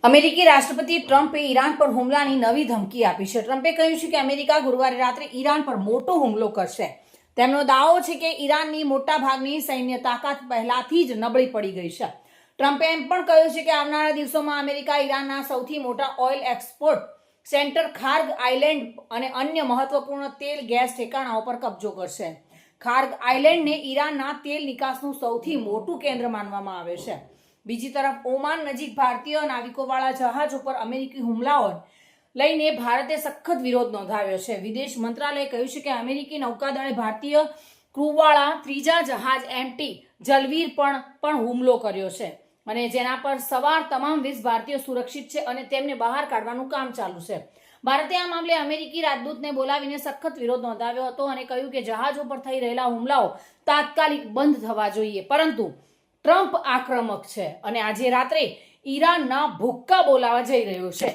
અમેરિકી રાષ્ટ્રપતિ ટ્રમ્પે ઈરાન પર હુમલાની નવી ધમકી આપી છે. ટ્રમ્પે કહ્યું છે કે અમેરિકા ગુરુવારે રાત્રે ઈરાન પર મોટો હુમલો કરશે. તેમનો દાવો છે કે ઈરાનની મોટાભાગની સૈન્ય તાકાત પહેલાથી જ નબળી પડી ગઈ છે. ટ્રમ્પે એમ પણ કહ્યું છે કે આવનારા દિવસોમાં અમેરિકા ઈરાનના સૌથી મોટા ઓઇલ એક્સપોર્ટ સેન્ટર ખાર્ગ આઇલેન્ડ અને અન્ય મહત્વપૂર્ણ તેલ ગેસ ઠેકાણાઓ પર કબજો કરશે. ખાર્ગ આઇલેન્ડને ઈરાનના તેલ નિકાસનું સૌથી મોટું કેન્દ્ર માનવામાં આવે છે. બીજી તરફ ઓમાન નજીક ભારતીય નાવિકોવાળા જહાજ ઉપર અમેરિકી હુમલાઓ લઈને ભારતે સખત વિરોધ નોંધાવ્યો છે. વિદેશ મંત્રાલયે કહ્યું છે કે અમેરિકી નૌકાદળે ભારતીય ક્રૂવાળા ત્રીજા જહાજ એમટી જલવીર પણ હુમલો કર્યો છે અને જેના પર સવાર તમામ 20 ભારતીયો સુરક્ષિત છે અને તેમને બહાર કાઢવાનું કામ ચાલુ છે. ભારતે આ મામલે અમેરિકી રાજદૂતને બોલાવીને સખત વિરોધ નોંધાવ્યો હતો અને કહ્યું કે જહાજો પર થઈ રહેલા હુમલાઓ તાત્કાલિક બંધ થવા જોઈએ. પરંતુ ટ્રમ્પ આક્રમક છે અને આજે રાત્રે ઈરાનના ભુક્કા બોલાવા જઈ રહ્યો છે.